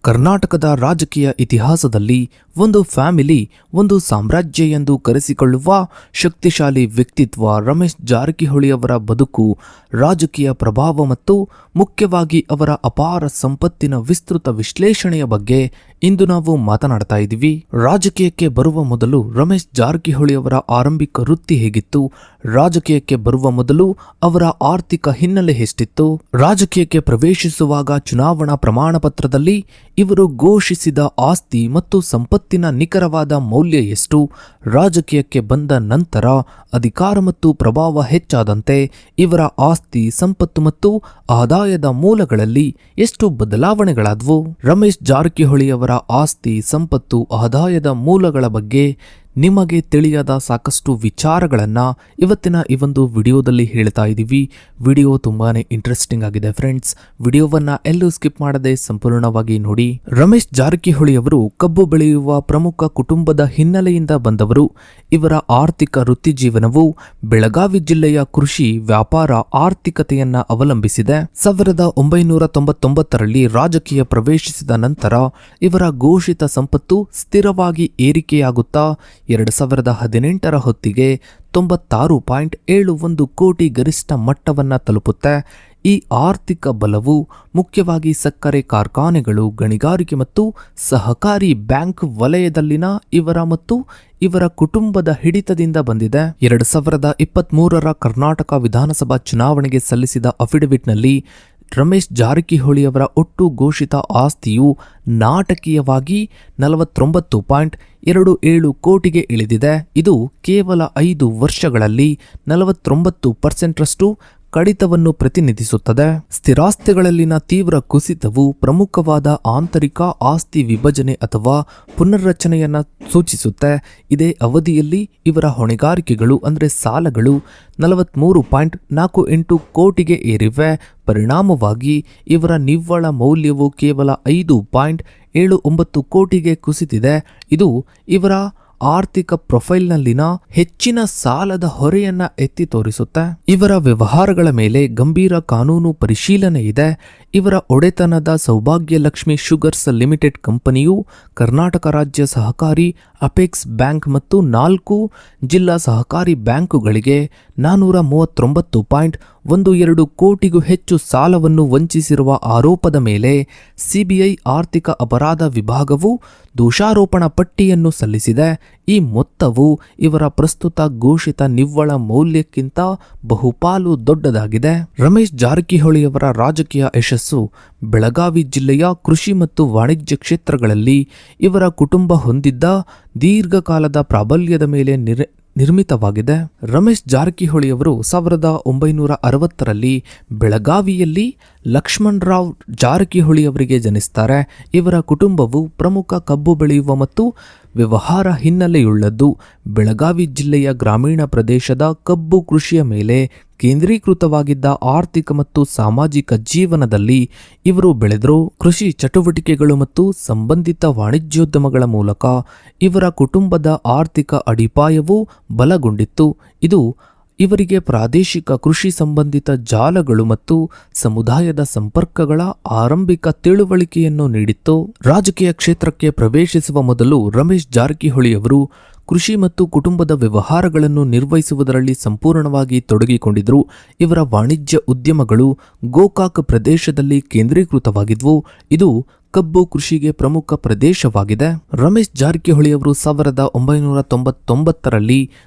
ಕರ್ನಾಟಕದ ರಾಜಕೀಯ ಇತಿಹಾಸದಲ್ಲಿ ಒಂದು ಫ್ಯಾಮಿಲಿ, ಒಂದು ಸಾಮ್ರಾಜ್ಯ ಎಂದು ಕರೆಸಿಕೊಳ್ಳುವ ಶಕ್ತಿಶಾಲಿ ವ್ಯಕ್ತಿತ್ವ ರಮೇಶ್ ಜಾರಕಿಹೊಳಿ ಅವರ ಬದುಕು, ರಾಜಕೀಯ ಪ್ರಭಾವ ಮತ್ತು ಮುಖ್ಯವಾಗಿ ಅವರ ಅಪಾರ ಸಂಪತ್ತಿನ ವಿಸ್ತೃತ ವಿಶ್ಲೇಷಣೆಯ ಬಗ್ಗೆ ಇಂದು ನಾವು ಮಾತನಾಡ್ತಾ ಇದ್ದೀವಿ. ರಾಜಕೀಯಕ್ಕೆ ಬರುವ ಮೊದಲು ರಮೇಶ್ ಜಾರಕಿಹೊಳಿ ಅವರ ಆರಂಭಿಕ ವೃತ್ತಿ ಹೇಗಿತ್ತು, ರಾಜಕೀಯಕ್ಕೆ ಬರುವ ಮೊದಲು ಅವರ ಆರ್ಥಿಕ ಹಿನ್ನೆಲೆ ಎಷ್ಟಿತ್ತು, ರಾಜಕೀಯಕ್ಕೆ ಪ್ರವೇಶಿಸುವಾಗ ಚುನಾವಣಾ ಪ್ರಮಾಣ ಪತ್ರದಲ್ಲಿ ಇವರು ಘೋಷಿಸಿದ ಆಸ್ತಿ ಮತ್ತು ಸಂಪತ್ತಿನ ನಿಖರವಾದ ಮೌಲ್ಯ ಎಷ್ಟು, ರಾಜಕೀಯಕ್ಕೆ ಬಂದ ನಂತರ ಅಧಿಕಾರ ಮತ್ತು ಪ್ರಭಾವ ಹೆಚ್ಚಾದಂತೆ ಇವರ ಆಸ್ತಿ, ಸಂಪತ್ತು ಮತ್ತು ಆದಾಯದ ಮೂಲಗಳಲ್ಲಿ ಎಷ್ಟು ಬದಲಾವಣೆಗಳಾದವು. ರಮೇಶ್ ಜಾರಕಿಹೊಳಿ ಅವರ ಆಸ್ತಿ, ಸಂಪತ್ತು, ಆದಾಯದ ಮೂಲಗಳ ಬಗ್ಗೆ ನಿಮಗೆ ತಿಳಿಯದ ಸಾಕಷ್ಟು ವಿಚಾರಗಳನ್ನು ಇವತ್ತಿನ ಈ ಒಂದು ವಿಡಿಯೋದಲ್ಲಿ ಹೇಳ್ತಾ ಇದ್ದೀವಿ. ವಿಡಿಯೋ ತುಂಬಾನೇ ಇಂಟ್ರೆಸ್ಟಿಂಗ್ ಆಗಿದೆ ಫ್ರೆಂಡ್ಸ್. ವಿಡಿಯೋವನ್ನ ಎಲ್ಲೂ ಸ್ಕಿಪ್ ಮಾಡದೆ ಸಂಪೂರ್ಣವಾಗಿ ನೋಡಿ. ರಮೇಶ್ ಜಾರಕಿಹೊಳಿ ಅವರು ಕಬ್ಬು ಬೆಳೆಯುವ ಪ್ರಮುಖ ಕುಟುಂಬದ ಹಿನ್ನೆಲೆಯಿಂದ ಬಂದವರು. ಇವರ ಆರ್ಥಿಕ ವೃತ್ತಿ ಜೀವನವು ಬೆಳಗಾವಿ ಜಿಲ್ಲೆಯ ಕೃಷಿ, ವ್ಯಾಪಾರ, ಆರ್ಥಿಕತೆಯನ್ನ ಅವಲಂಬಿಸಿದೆ. 1999ರಲ್ಲಿ ರಾಜಕೀಯ ಪ್ರವೇಶಿಸಿದ ನಂತರ ಇವರ ಘೋಷಿತ ಸಂಪತ್ತು ಸ್ಥಿರವಾಗಿ ಏರಿಕೆಯಾಗುತ್ತಾ 2018ರ ಹೊತ್ತಿಗೆ 96.71 ಕೋಟಿ ಗರಿಷ್ಠ ಮಟ್ಟವನ್ನು ತಲುಪುತ್ತೆ. ಈ ಆರ್ಥಿಕ ಬಲವು ಮುಖ್ಯವಾಗಿ ಸಕ್ಕರೆ ಕಾರ್ಖಾನೆಗಳು, ಗಣಿಗಾರಿಕೆ ಮತ್ತು ಸಹಕಾರಿ ಬ್ಯಾಂಕ್ ವಲಯದಲ್ಲಿನ ಇವರ ಮತ್ತು ಇವರ ಕುಟುಂಬದ ಹಿಡಿತದಿಂದ ಬಂದಿದೆ. 2023ರ ಕರ್ನಾಟಕ ವಿಧಾನಸಭಾ ಚುನಾವಣೆಗೆ ಸಲ್ಲಿಸಿದ ಅಫಿಡವಿಟ್ನಲ್ಲಿ ರಮೇಶ್ ಜಾರಕಿಹೊಳಿಯವರ ಒಟ್ಟು ಘೋಷಿತ ಆಸ್ತಿಯು ನಾಟಕೀಯವಾಗಿ 49.27 ಕೋಟಿಗೆ ಇಳಿದಿದೆ. ಇದು ಕೇವಲ 5 ವರ್ಷಗಳಲ್ಲಿ 49%ರಷ್ಟು ಕಡಿತವನ್ನು ಪ್ರತಿನಿಧಿಸುತ್ತದೆ. ಸ್ಥಿರಾಸ್ತಿಗಳಲ್ಲಿನ ತೀವ್ರ ಕುಸಿತವು ಪ್ರಮುಖವಾದ ಆಂತರಿಕ ಆಸ್ತಿ ವಿಭಜನೆ ಅಥವಾ ಪುನರ್ರಚನೆಯನ್ನು ಸೂಚಿಸುತ್ತೆ. ಇದೇ ಅವಧಿಯಲ್ಲಿ ಇವರ ಹೊಣೆಗಾರಿಕೆಗಳು ಅಂದರೆ ಸಾಲಗಳು 43.48 ಕೋಟಿಗೆ ಏರಿವೆ. ಪರಿಣಾಮವಾಗಿ ಇವರ ನಿವ್ವಳ ಮೌಲ್ಯವು ಕೇವಲ 5.79 ಕೋಟಿಗೆ ಕುಸಿದಿದೆ. ಇದು ಇವರ ಆರ್ಥಿಕ ಪ್ರೊಫೈಲ್ನಲ್ಲಿನ ಹೆಚ್ಚಿನ ಸಾಲದ ಹೊರೆಯನ್ನ ಎತ್ತಿ ತೋರಿಸುತ್ತೆ. ಇವರ ವ್ಯವಹಾರಗಳ ಮೇಲೆ ಗಂಭೀರ ಕಾನೂನು ಪರಿಶೀಲನೆ ಇದೆ. ಇವರ ಒಡೆತನದ ಸೌಭಾಗ್ಯಲಕ್ಷ್ಮಿ ಶುಗರ್ಸ್ ಲಿಮಿಟೆಡ್ ಕಂಪನಿಯು ಕರ್ನಾಟಕ ರಾಜ್ಯ ಸಹಕಾರಿ ಅಪೆಕ್ಸ್ ಬ್ಯಾಂಕ್ ಮತ್ತು 4 ಜಿಲ್ಲಾ ಸಹಕಾರಿ ಬ್ಯಾಂಕುಗಳಿಗೆ 439.12 ಕೋಟಿಗೂ ಹೆಚ್ಚು ಸಾಲವನ್ನು ವಂಚಿಸಿರುವ ಆರೋಪದ ಮೇಲೆ ಸಿಬಿಐ ಆರ್ಥಿಕ ಅಪರಾಧ ವಿಭಾಗವು ದೋಷಾರೋಪಣಾ ಪಟ್ಟಿಯನ್ನು ಸಲ್ಲಿಸಿದೆ. ಈ ಮೊತ್ತವು ಇವರ ಪ್ರಸ್ತುತ ಘೋಷಿತ ನಿವ್ವಳ ಮೌಲ್ಯಕ್ಕಿಂತ ಬಹುಪಾಲು ದೊಡ್ಡದಾಗಿದೆ. ರಮೇಶ್ ಜಾರಕಿಹೊಳಿಯವರ ರಾಜಕೀಯ ಯಶಸ್ಸು ಬೆಳಗಾವಿ ಜಿಲ್ಲೆಯ ಕೃಷಿ ಮತ್ತು ವಾಣಿಜ್ಯ ಕ್ಷೇತ್ರಗಳಲ್ಲಿ ಇವರ ಕುಟುಂಬ ಹೊಂದಿದ್ದ ದೀರ್ಘಕಾಲದ ಪ್ರಾಬಲ್ಯದ ಮೇಲೆ ನಿರ್ಮಿತವಾಗಿದೆ. ರಮೇಶ್ ಜಾರಕಿಹೊಳಿಯವರು 1960ರಲ್ಲಿ ಬೆಳಗಾವಿಯಲ್ಲಿ ಲಕ್ಷ್ಮಣರಾವ್ ಜಾರಕಿಹೊಳಿಯವರಿಗೆ ಜನಿಸ್ತಾರೆ. ಇವರ ಕುಟುಂಬವು ಪ್ರಮುಖ ಕಬ್ಬು ಬೆಳೆಯುವ ಮತ್ತು ವ್ಯವಹಾರ ಹಿನ್ನೆಲೆಯುಳ್ಳದ್ದು. ಬೆಳಗಾವಿ ಜಿಲ್ಲೆಯ ಗ್ರಾಮೀಣ ಪ್ರದೇಶದ ಕಬ್ಬು ಕೃಷಿಯ ಮೇಲೆ ಕೇಂದ್ರೀಕೃತವಾಗಿದ್ದ ಆರ್ಥಿಕ ಮತ್ತು ಸಾಮಾಜಿಕ ಜೀವನದಲ್ಲಿ ಇವರು ಬೆಳೆದರು. ಕೃಷಿ ಚಟುವಟಿಕೆಗಳು ಮತ್ತು ಸಂಬಂಧಿತ ವಾಣಿಜ್ಯೋದ್ಯಮಗಳ ಮೂಲಕ ಇವರ ಕುಟುಂಬದ ಆರ್ಥಿಕ ಅಡಿಪಾಯವು ಬಲಗೊಂಡಿತ್ತು. ಇದು ಇವರಿಗೆ ಪ್ರಾದೇಶಿಕ ಕೃಷಿ ಸಂಬಂಧಿತ ಜಾಲಗಳು ಮತ್ತು ಸಮುದಾಯದ ಸಂಪರ್ಕಗಳ ಆರಂಭಿಕ ತಿಳುವಳಿಕೆಯನ್ನು ನೀಡಿತ್ತು. ರಾಜಕೀಯ ಕ್ಷೇತ್ರಕ್ಕೆ ಪ್ರವೇಶಿಸುವ ಮೊದಲು ರಮೇಶ್ ಜಾರಕಿಹೊಳಿಯವರು ಕೃಷಿ ಮತ್ತು ಕುಟುಂಬದ ವ್ಯವಹಾರಗಳನ್ನು ನಿರ್ವಹಿಸುವುದರಲ್ಲಿ ಸಂಪೂರ್ಣವಾಗಿ ತೊಡಗಿಕೊಂಡಿದ್ದರು. ಇವರ ವಾಣಿಜ್ಯ ಉದ್ಯಮಗಳು ಗೋಕಾಕ್ ಪ್ರದೇಶದಲ್ಲಿ ಕೇಂದ್ರೀಕೃತವಾಗಿದ್ವು. ಇದು ಕಬ್ಬು ಕೃಷಿಗೆ ಪ್ರಮುಖ ಪ್ರದೇಶವಾಗಿದೆ. ರಮೇಶ್ ಜಾರಕಿಹೊಳಿಯವರು 1999ರಲ್ಲಿ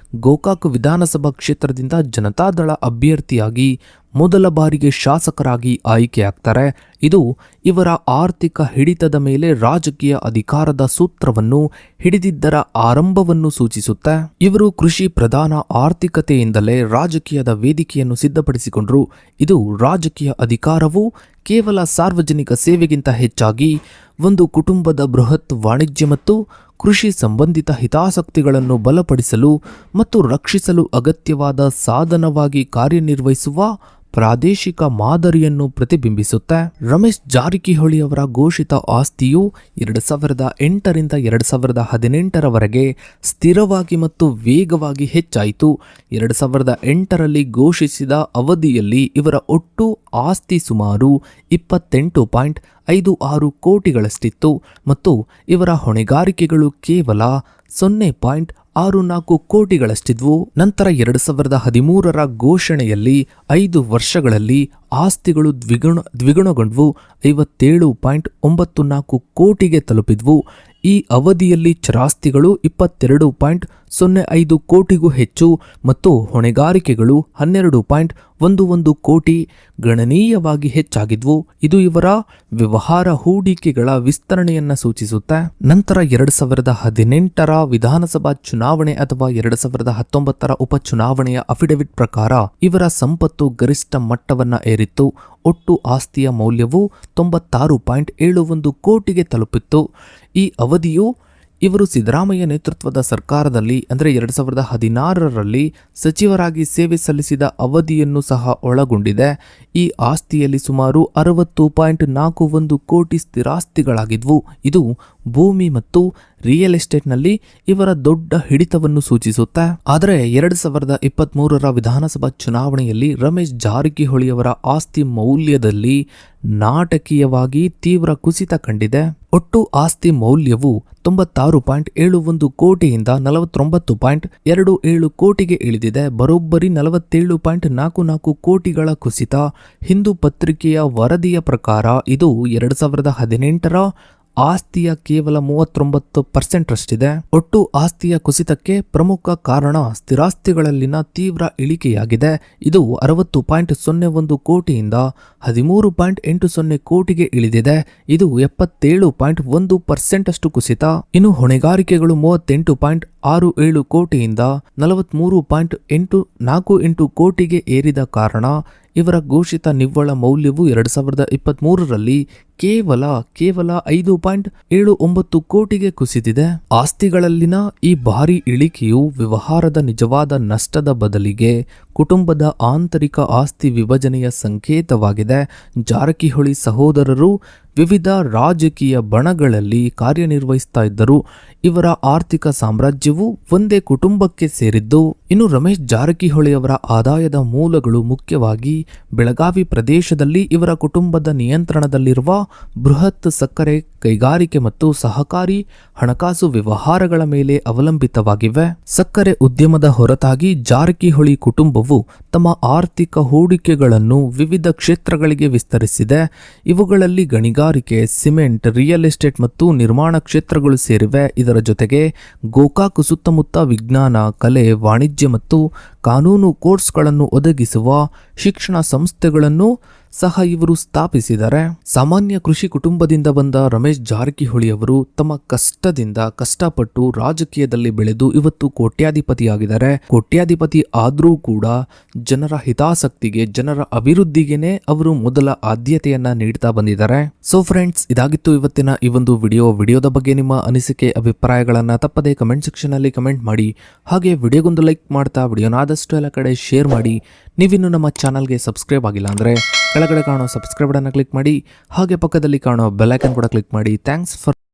ಗೋಕಾಕ್ ವಿಧಾನಸಭಾ ಕ್ಷೇತ್ರದಿಂದ ಜನತಾದಳ ಅಭ್ಯರ್ಥಿಯಾಗಿ ಮೊದಲ ಬಾರಿಗೆ ಶಾಸಕರಾಗಿ ಆಯ್ಕೆಯಾಗ್ತಾರೆ. ಇದು ಇವರ ಆರ್ಥಿಕ ಹಿಡಿತದ ಮೇಲೆ ರಾಜಕೀಯ ಅಧಿಕಾರದ ಸೂತ್ರವನ್ನು ಹಿಡಿದಿದ್ದರ ಆರಂಭವನ್ನು ಸೂಚಿಸುತ್ತೆ. ಇವರು ಕೃಷಿ ಪ್ರಧಾನ ಆರ್ಥಿಕತೆಯಿಂದಲೇ ರಾಜಕೀಯದ ವೇದಿಕೆಯನ್ನು ಸಿದ್ಧಪಡಿಸಿಕೊಂಡರು. ಇದು ರಾಜಕೀಯ ಅಧಿಕಾರವು ಕೇವಲ ಸಾರ್ವಜನಿಕ ಸೇವೆಗಿಂತ ಹೆಚ್ಚಾಗಿ ಒಂದು ಕುಟುಂಬದ ಬೃಹತ್ ವಾಣಿಜ್ಯ ಮತ್ತು ಕೃಷಿ ಸಂಬಂಧಿತ ಹಿತಾಸಕ್ತಿಗಳನ್ನು ಬಲಪಡಿಸಲು ಮತ್ತು ರಕ್ಷಿಸಲು ಅಗತ್ಯವಾದ ಸಾಧನವಾಗಿ ಕಾರ್ಯನಿರ್ವಹಿಸುವ ಪ್ರಾದೇಶಿಕ ಮಾದರಿಯನ್ನು ಪ್ರತಿಬಿಂಬಿಸುತ್ತೆ. ರಮೇಶ್ ಜಾರಕಿಹೊಳಿಯವರ ಘೋಷಿತ ಆಸ್ತಿಯು 2008ರಿಂದ 2018ರವರೆಗೆ ಸ್ಥಿರವಾಗಿ ಮತ್ತು ವೇಗವಾಗಿ ಹೆಚ್ಚಾಯಿತು. 2008ರಲ್ಲಿ ಘೋಷಿಸಿದ ಅವಧಿಯಲ್ಲಿ ಇವರ ಒಟ್ಟು ಆಸ್ತಿ ಸುಮಾರು 28.56 ಕೋಟಿಗಳಷ್ಟಿತ್ತು ಮತ್ತು ಇವರ ಹೊಣೆಗಾರಿಕೆಗಳು ಕೇವಲ 0.64 ಕೋಟಿಗಳಷ್ಟಿದ್ವು. ನಂತರ 2013ರ ಘೋಷಣೆಯಲ್ಲಿ 5 ವರ್ಷಗಳಲ್ಲಿ ಆಸ್ತಿಗಳು ದ್ವಿಗುಣಗೊಂಡ್ವು, 57.94 ಕೋಟಿಗೆ ತಲುಪಿದ್ವು. ಈ ಅವಧಿಯಲ್ಲಿ ಚರಾಸ್ತಿಗಳು 22.05 ಕೋಟಿಗೂ ಹೆಚ್ಚು ಮತ್ತು ಹೊಣೆಗಾರಿಕೆಗಳು 12.11 ಕೋಟಿ ಗಣನೀಯವಾಗಿ ಹೆಚ್ಚಾಗಿದ್ವು. ಇದು ಇವರ ವ್ಯವಹಾರ ಹೂಡಿಕೆಗಳ ವಿಸ್ತರಣೆಯನ್ನ ಸೂಚಿಸುತ್ತೆ. ನಂತರ 2018ರ ವಿಧಾನಸಭಾ ಚುನಾವಣೆ ಅಥವಾ 2019ರ ಉಪಚುನಾವಣೆಯ ಅಫಿಡವಿಟ್ ಪ್ರಕಾರ ಇವರ ಸಂಪತ್ತು ಗರಿಷ್ಠ ಮಟ್ಟವನ್ನ ಏರಿತ್ತು. ಒಟ್ಟು ಆಸ್ತಿಯ ಮೌಲ್ಯವು 96.71 ಕೋಟಿಗೆ ತಲುಪಿತ್ತು. ಈ ಅವಧಿಯು ಇವರು ಸಿದ್ದರಾಮಯ್ಯ ನೇತೃತ್ವದ ಸರ್ಕಾರದಲ್ಲಿ ಅಂದರೆ 2016ರಲ್ಲಿ ಸಚಿವರಾಗಿ ಸೇವೆ ಸಲ್ಲಿಸಿದ ಅವಧಿಯನ್ನು ಸಹ ಒಳಗೊಂಡಿದೆ. ಈ ಆಸ್ತಿಯಲ್ಲಿ ಸುಮಾರು 60.41 ಕೋಟಿ ಸ್ಥಿರಾಸ್ತಿಗಳಾಗಿದ್ವು. ಇದು ಭೂಮಿ ಮತ್ತು ರಿಯಲ್ ಎಸ್ಟೇಟ್ನಲ್ಲಿ ಇವರ ದೊಡ್ಡ ಹಿಡಿತವನ್ನು ಸೂಚಿಸುತ್ತೆ. ಆದರೆ 2023ರ ವಿಧಾನಸಭಾ ಚುನಾವಣೆಯಲ್ಲಿ ರಮೇಶ್ ಜಾರಕಿಹೊಳಿಯವರ ಆಸ್ತಿ ಮೌಲ್ಯದಲ್ಲಿ ನಾಟಕೀಯವಾಗಿ ತೀವ್ರ ಕುಸಿತ ಕಂಡಿದೆ. ಒಟ್ಟು ಆಸ್ತಿ ಮೌಲ್ಯವು 96.71 ಕೋಟಿಯಿಂದ 49.27 ಕೋಟಿಗೆ ಇಳಿದಿದೆ. ಬರೋಬ್ಬರಿ 47.44 ಕೋಟಿಗಳ ಕುಸಿತ. ಹಿಂದೂ ಪತ್ರಿಕೆಯ ವರದಿಯ ಪ್ರಕಾರ ಇದು 2018ರ ಆಸ್ತಿಯ ಕೇವಲ 39% ರಷ್ಟಿದೆ. ಒಟ್ಟು ಆಸ್ತಿಯ ಕುಸಿತಕ್ಕೆ ಪ್ರಮುಖ ಕಾರಣ ಸ್ಥಿರಾಸ್ತಿಗಳಲ್ಲಿನ ತೀವ್ರ ಇಳಿಕೆಯಾಗಿದೆ. ಇದು 60.01 ಕೋಟಿಯಿಂದ 13.80 ಕೋಟಿಗೆ ಇಳಿದಿದೆ. ಇದು 77.1% ಅಷ್ಟು ಕುಸಿತ. ಇನ್ನು ಹೊಣೆಗಾರಿಕೆಗಳು 38.67 ಕೋಟಿಯಿಂದ 43.848 ಕೋಟಿಗೆ ಏರಿದ ಕಾರಣ ಇವರ ಘೋಷಿತ ನಿವ್ವಳ ಮೌಲ್ಯವು 2023ರಲ್ಲಿ ಕೇವಲ 5.79 ಕೋಟಿಗೆ ಕುಸಿದಿದೆ. ಆಸ್ತಿಗಳಲ್ಲಿನ ಈ ಭಾರಿ ಇಳಿಕೆಯು ವ್ಯವಹಾರದ ನಿಜವಾದ ನಷ್ಟದ ಬದಲಿಗೆ ಕುಟುಂಬದ ಆಂತರಿಕ ಆಸ್ತಿ ವಿಭಜನೆಯ ಸಂಕೇತವಾಗಿದೆ. ಜಾರಕಿಹೊಳಿ ಸಹೋದರರು ವಿವಿಧ ರಾಜಕೀಯ ಬಣಗಳಲ್ಲಿ ಕಾರ್ಯನಿರ್ವಹಿಸ್ತಾ ಇದ್ದರು. ಇವರ ಆರ್ಥಿಕ ಸಾಮ್ರಾಜ್ಯವು ಒಂದೇ ಕುಟುಂಬಕ್ಕೆ ಸೇರಿದ್ದು. ಇನ್ನು ರಮೇಶ್ ಜಾರಕಿಹೊಳಿಯವರ ಆದಾಯದ ಮೂಲಗಳು ಮುಖ್ಯವಾಗಿ ಬೆಳಗಾವಿ ಪ್ರದೇಶದಲ್ಲಿ ಇವರ ಕುಟುಂಬದ ನಿಯಂತ್ರಣದಲ್ಲಿರುವ ಬೃಹತ್ ಸಕ್ಕರೆ ಕೈಗಾರಿಕೆ ಮತ್ತು ಸಹಕಾರಿ ಹಣಕಾಸು ವ್ಯವಹಾರಗಳ ಮೇಲೆ ಅವಲಂಬಿತವಾಗಿವೆ. ಸಕ್ಕರೆ ಉದ್ಯಮದ ಹೊರತಾಗಿ ಜಾರಕಿಹೊಳಿ ಕುಟುಂಬವು ತಮ್ಮ ಆರ್ಥಿಕ ಹೂಡಿಕೆಗಳನ್ನು ವಿವಿಧ ಕ್ಷೇತ್ರಗಳಿಗೆ ವಿಸ್ತರಿಸಿದೆ. ಇವುಗಳಲ್ಲಿ ಗಣಿಗಾರಿಕೆ, ಸಿಮೆಂಟ್, ರಿಯಲ್ ಎಸ್ಟೇಟ್ ಮತ್ತು ನಿರ್ಮಾಣ ಕ್ಷೇತ್ರಗಳು ಸೇರಿವೆ. ಇದರ ಜೊತೆಗೆ ಗೋಕಾಕ್ ಸುತ್ತಮುತ್ತ ವಿಜ್ಞಾನ, ಕಲೆ, ವಾಣಿಜ್ಯ ಮತ್ತು ಕಾನೂನು ಕೋರ್ಸ್ಗಳನ್ನು ಒದಗಿಸುವ ಶಿಕ್ಷಣ ಸಂಸ್ಥೆಗಳನ್ನು ಸಹ ಇವರು ಸ್ಥಾಪಿಸಿದ್ದಾರೆ. ಸಾಮಾನ್ಯ ಕೃಷಿ ಕುಟುಂಬದಿಂದ ಬಂದ ರಮೇಶ್ ಜಾರಕಿಹೊಳಿ ಅವರು ತಮ್ಮ ಕಷ್ಟಪಟ್ಟು ರಾಜಕೀಯದಲ್ಲಿ ಬೆಳೆದು ಇವತ್ತು ಕೋಟ್ಯಾಧಿಪತಿಯಾಗಿದ್ದಾರೆ. ಕೋಟ್ಯಾಧಿಪತಿ ಆದ್ರೂ ಕೂಡ ಜನರ ಹಿತಾಸಕ್ತಿಗೆ, ಜನರ ಅಭಿವೃದ್ಧಿಗೆನೆ ಅವರು ಮೊದಲ ಆದ್ಯತೆಯನ್ನ ನೀಡ್ತಾ ಬಂದಿದ್ದಾರೆ. ಸೊ ಫ್ರೆಂಡ್ಸ್, ಇದಾಗಿತ್ತು ಇವತ್ತಿನ ಈ ಒಂದು ವಿಡಿಯೋದ ಬಗ್ಗೆ ನಿಮ್ಮ ಅನಿಸಿಕೆ ಅಭಿಪ್ರಾಯಗಳನ್ನ ತಪ್ಪದೆ ಕಮೆಂಟ್ ಸೆಕ್ಷನ್ ಅಲ್ಲಿ ಕಮೆಂಟ್ ಮಾಡಿ. ಹಾಗೆ ವಿಡಿಯೋಗೊಂದು ಲೈಕ್ ಮಾಡ್ತಾ ವಿಡಿಯೋನ ಆದಷ್ಟು ಎಲ್ಲ ಕಡೆ ಶೇರ್ ಮಾಡಿ. ನೀವಿನ್ನು ನಮ್ಮ ಚಾನಲ್ಗೆ ಸಬ್ಸ್ಕ್ರೈಬ್ ಆಗಿಲ್ಲ ಅಂದ್ರೆ ಕೆಳಗಡೆ ಕಾಣೋ ಸಬ್ಸ್ಕ್ರೈಬ್ ಬಟನ್ ಕ್ಲಿಕ್ ಮಾಡಿ. ಹಾಗೆ ಪಕ್ಕದಲ್ಲಿ ಕಾಣೋ ಬೆಲ್ ಐಕಾನ್ ಕೂಡ ಕ್ಲಿಕ್ ಮಾಡಿ. Thanks for